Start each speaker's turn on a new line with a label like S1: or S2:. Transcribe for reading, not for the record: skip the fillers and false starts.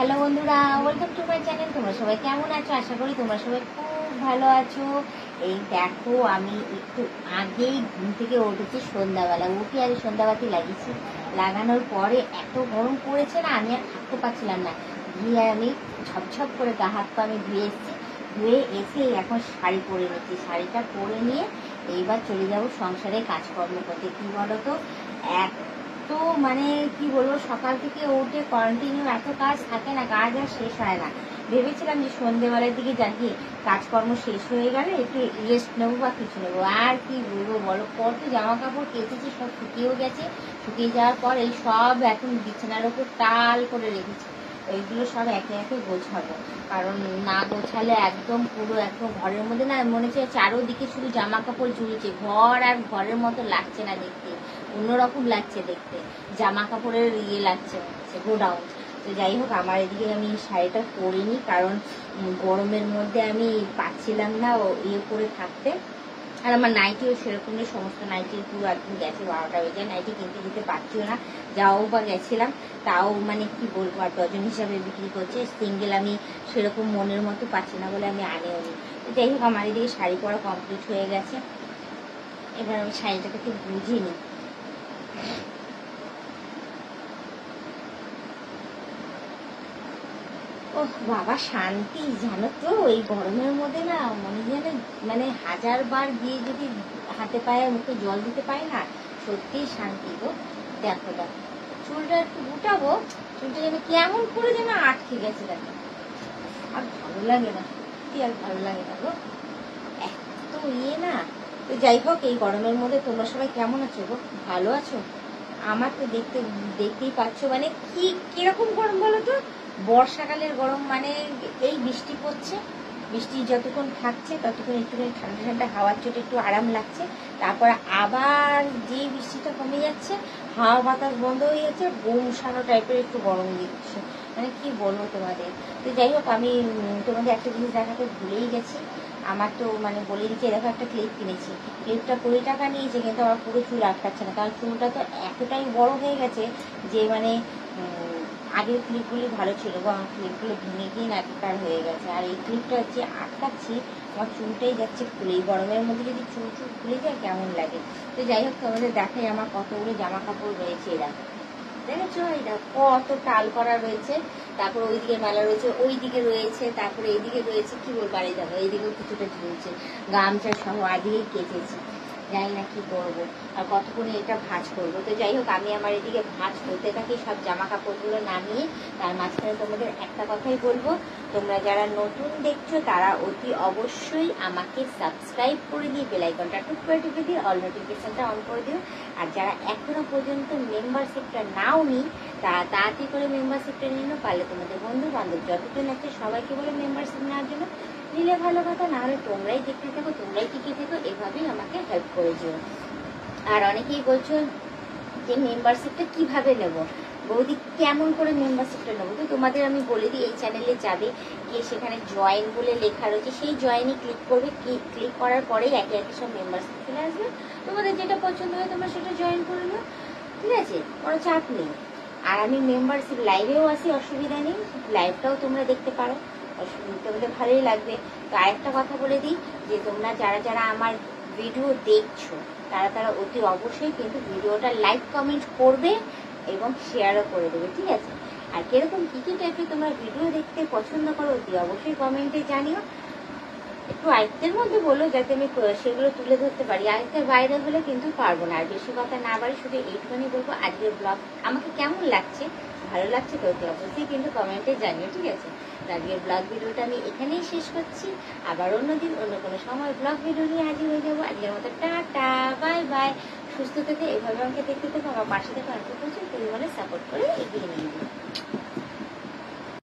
S1: Hello বন্ধুরা, welcome to my channel. তোমরা সবাই কেমন আছো? আশা করি তোমরা সবাই খুব ভালো আছো। এই দেখো, আমি একটু আগেই ঘুম থেকে উঠেছি। সন্ধ্যাবেলা উঠে আর সন্ধ্যাবাতি লাগিয়েছি। লাগানোর পরে এত গরম পড়েছে না, আমি আর থাকতে পারছিলাম না। ধুয়ে আমি ঝপঝপ করে গা হাত পা আমি ধুয়ে এসেছি। ধুয়ে এসে এখন শাড়ি পরে নিচ্ছি। শাড়িটা পরে নিয়ে এইবার চলে যাবো সংসারে কাজকর্ম করতে। কি বলো তো, তো মানে কি বলবো, সকাল থেকে উঠে কন্টিনিউ এত কাজ থাকে না, কাজ আর শেষ হয় না। ভেবেছিলাম যে সন্ধ্যেবেলার দিকে জাগিয়ে কাজকর্ম শেষ হয়ে গেলে একটু রেস্ট নেবো বা কিছু নেবো। আর কি বলবো বলো, কত জামা কাপড় কেচেছি, সব শুকিয়েও গেছে। শুকিয়ে যাওয়ার পর এই সব এখন বিছানার ওপর টাল করে রেখেছি। এইগুলো সব একে একে গোছাবো, কারণ না গোছালে একদম পুরো একদম ঘরের মধ্যে না মনে হচ্ছে চারোদিকে শুধু জামা কাপড় ঝুলছে। ঘর আর ঘরের মতো লাগছে না দেখতে, অন্যরকম লাগছে দেখতে, জামা কাপড়ের লাগছে, গোডাউন। তো যাই হোক, আমার এদিকে আমি শাড়িটা পরিনি, কারণ গরমের মধ্যে আমি পাচ্ছিলাম না করে থাকতে। আর আমার নাইটিও সেরকম নেই, সমস্ত নাইটি পুরো একদম গেছে, 12টা বেজে। নাইটি কিনতে যেতে পারছিও না, যাও বা গেছিলাম তাও মানে কি বলবো, আর ডজন হিসাবে বিক্রি করছে। সিঙ্গেল আমি সেরকম মনের মতো পাচ্ছি না বলে আমি আনিও নি। তো যাই হোক, আমার এদিকে শাড়ি পরা কমপ্লিট হয়ে গেছে। এবার আমি শাড়িটাকে একটু বুঝিয়ে নিই। ও বাবা, শান্তি জানো তো, এই গরমের মধ্যে না মনে যেন মানে 1000 বার গিয়ে যদি হাতে পায়ে মুখে জল দিতে পারি না, সত্যিই শান্তি গো। দেখো দেখো, চুলটা একটু গুটাবো, চুলটা যেন কেমন করে যেন আটকে গেছে। দেখো, আর ভালো লাগে না, সত্যি আর ভালো লাগে না গো, এত না। তো যাই হোক, এই গরমের মধ্যে তোমরা সবাই কেমন আছো গো? ভালো আছো? আমার তো দেখতেই পাচ্ছ, মানে কিরকম গরম বলো তো। বর্ষাকালের গরম, মানে এই বৃষ্টি পড়ছে, বৃষ্টি যতক্ষণ থাকছে ততক্ষণ একটুখানি ঠান্ডা ঠান্ডা হাওয়ার চোটে একটু আরাম লাগছে। তারপরে আবার যে বৃষ্টিটা কমে যাচ্ছে, হাওয়া বাতাস বন্ধ হয়ে যাচ্ছে, গুমসানো টাইপের একটু গরম দিচ্ছে। মানে কি বলবো তোমাদের। তো যাই হোক, আমি তোমাদের একটা জিনিস দেখাতে ভুলেই গেছি। আমার তো মানে বলে দিচ্ছি, দেখো একটা ক্লিপ কিনেছি। ক্লিপটা 20 টাকা নিয়েছে, কিন্তু আমার পুরো চুল আটকাচ্ছে না, কারণ চুলটা তো এতটাই বড় হয়ে গেছে যে মানে আগের ক্লিপগুলি ভালো ছিল গো, আমার ক্লিপগুলো ভেঙে গিয়ে নাটকার হয়ে গেছে। আর এই ক্লিপটা যে আটকাচ্ছি, আমার চুলটাই যাচ্ছে খুলে। গরমের মধ্যে যদি চুল খুলে যায় কেমন লাগে। তো যাই হোক, তোমাদের দেখাই আমার কতগুলো জামা কাপড় রয়েছে। এরা দেখেছো, এটা কত টাল করা রয়েছে। তারপর ওইদিকে মেলা রয়েছে, ওইদিকে রয়েছে, তারপরে এইদিকে রয়েছে। কি বলবো, আর এই দেখো এইদিকেও কিছুটা ঝুলছে, গামছা সহ আদিকে কেচেছি। জানি না কি করবো আর কতক্ষণে এটা ভাঁজ করবো। তো যাই হোক, আমি আমার এদিকে ভাঁজ করতে থাকি সব জামা কাপড়গুলো নামিয়ে। তার মাঝখানে তোমাদের একটা কথাই বলবো, তোমরা যারা নতুন দেখছো তারা অতি অবশ্যই আমাকে সাবস্ক্রাইব করে দিয়ে বেল আইকনটা টুক করে টিপে দিয়ে অল নোটিফিকেশনটা অন করে দিও। আর যারা এখনো পর্যন্ত মেম্বারশিপটা নাও নি, তারা তাড়াতাড়ি করে মেম্বারশিপটা নিয়ে নাও। পারলে তোমাদের বন্ধু বান্ধব যতজন আছে সবাইকে বলে মেম্বারশিপ নেওয়ার জন্য। নিলে ভালো কথা, না হলে তোমরাই দেখতে থাকো, তোমরাই টিকে থাকো, এভাবেই আমাকে হেল্প করে দিও। আর অনেকেই বলছো যে মেম্বারশিপটা কিভাবে নেব, বৌদি কেমন করে মেম্বারশিপটা নেবো। তো তোমাদের আমি বলে দিই, এই চ্যানেলে যাবে, গিয়ে সেখানে জয়েন বলে লেখা রয়েছে, সেই জয়েনে ক্লিক করবে। ক্লিক করার পরেই একে একে সব মেম্বারশিপ চলে আসবে। তোমাদের যেটা পছন্দ হয় তোমরা সেটা জয়েন করে নাও, ঠিক আছে, কোনো চাপ নেই। আর আমি মেম্বারশিপ লাইভেও আসি, অসুবিধা নেই, লাইভটাও তোমরা দেখতে পারো, তোমাদের ভালোই লাগবে। তো আরেকটা কথা বলে দিই, যে তোমরা যারা যারা আমার ভিডিও দেখছো তারা অতি অবশ্যই কিন্তু ভিডিওটা লাইক কমেন্ট করবে এবং শেয়ারও করে দেবে, ঠিক আছে। আর কিরকম কি কি টাইপের তোমরা ভিডিও দেখতে পছন্দ করো অতি অবশ্যই কমেন্টে জানিও। একটু আয়ত্তের মধ্যে বলো, যাতে আমি সেগুলো তুলে ধরতে পারি। আয়ত্তের বাইরে হলে কিন্তু পারবো না। আর বেশি কথা না বাড়ি, শুধু এইটুখানি বলবো, আজকের ব্লগ আমাকে কেমন লাগছে, ভালো লাগছে তো অবশ্যই কিন্তু কমেন্টে জানিও, ঠিক আছে। আজকের ব্লগ ভিডিওটা আমি এখানেই শেষ করছি। আবার অন্যদিন অন্য কোনো সময় ব্লগ ভিডিও নিয়ে হাজির হয়ে যাবো। আজকের মতো টাটা, বাই বাই। সুস্থ থেকে এভাবে আমাকে দেখতে থাকো, আমার পাশে থেকে আমাকে প্রচুর পরিমাণে সাপোর্ট করে এগিয়ে নিয়ে যাবো।